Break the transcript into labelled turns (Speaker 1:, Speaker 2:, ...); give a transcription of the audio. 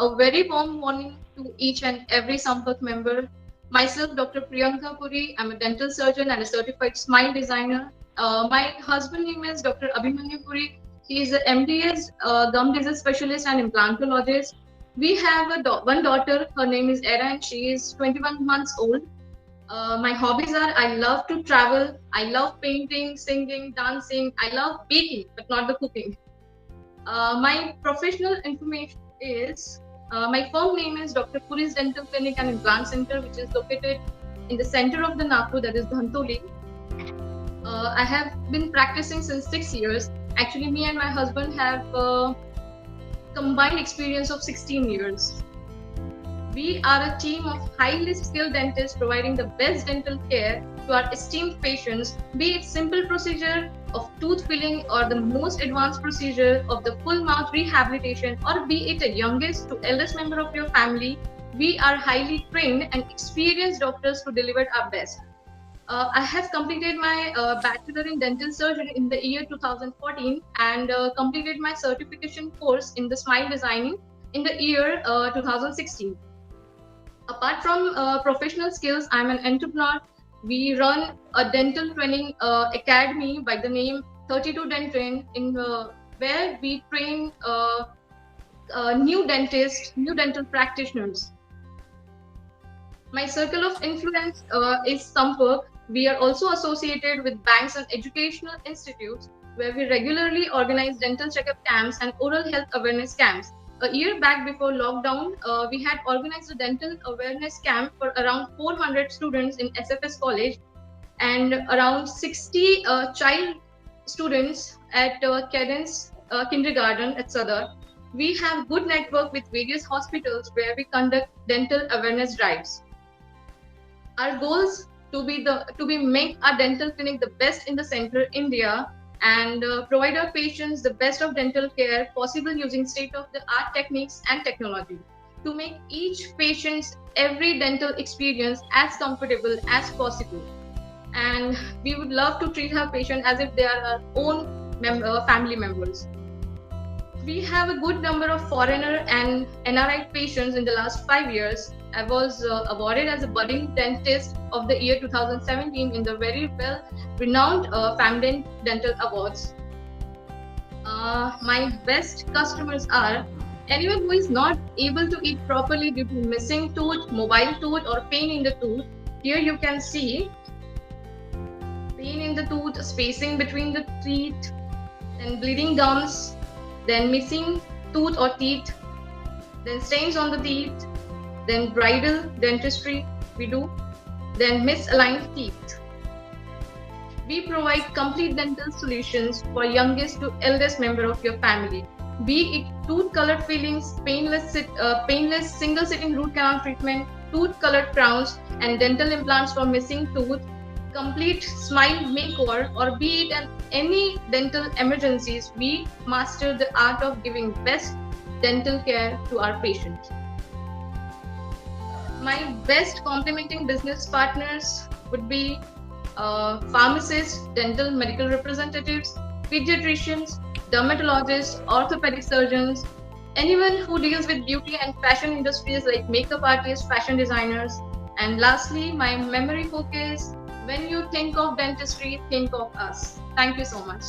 Speaker 1: A very warm morning to each and every Sampark member. Myself, Dr. Priyanka Puri. I'm a dental surgeon and a certified smile designer. My husband name is Dr. Abhimanyu Puri. He is a MDS, gum disease specialist and implantologist. We have one daughter. Her name is Era, and she is 21 months old. My hobbies are I love to travel, I love painting, singing, dancing, I love baking, but not the cooking. My professional information is my firm name is Dr. Puri's Dental Clinic and Implant Center, which is located in the center of the Nagpur, that is Dhantoli. I have been practicing since 6 years. Actually, me and my husband have combined experience of 16 years. We are a team of highly skilled dentists providing the best dental care to our esteemed patients, be it simple procedure of tooth filling or the most advanced procedure of the full mouth rehabilitation, or be it a youngest to eldest member of your family. We are highly trained and experienced doctors to deliver our best. I have completed my bachelor in dental surgery in the year 2014 and completed my certification course in the smile designing in the year 2016. Apart from professional skills, I'm an entrepreneur. We run a dental training academy by the name 32 Dent Train, where we train new dentists, new dental practitioners. My circle of influence is Sampark. We are also associated with banks and educational institutes where we regularly organize dental checkup camps and oral health awareness camps. A year back before lockdown, we had organized a dental awareness camp for around 400 students in SFS College and around 60 child students at Cadence Kindergarten at Sadar. We have good network with various hospitals where we conduct dental awareness drives. Our goals to be make our dental clinic the best in the central India and provide our patients the best of dental care possible using state-of-the-art techniques and technology to make each patient's every dental experience as comfortable as possible. And we would love to treat our patient as if they are our own family members. We have a good number of foreigner and NRI patients in the last 5 years. I was awarded as a budding dentist of the year 2017 in the very well renowned Famden Dental Awards. My best customers are anyone who is not able to eat properly due to missing tooth, mobile tooth, or pain in the tooth. Here you can see pain in the tooth, spacing between the teeth, then bleeding gums, then missing tooth or teeth, then stains on the teeth, then bridal dentistry we do, then misaligned teeth. We provide complete dental solutions for youngest to eldest member of your family, be it tooth colored fillings, painless single sitting root canal treatment, tooth colored crowns, and dental implants for missing tooth, complete smile makeover, or be it any dental emergencies. We master the art of giving best dental care to our patients. My best complementing business partners would be pharmacists, dental medical representatives, pediatricians, dermatologists, orthopedic surgeons, anyone who deals with beauty and fashion industries like makeup artists, fashion designers. And lastly, my memory hook is when you think of dentistry, think of us. Thank you so much.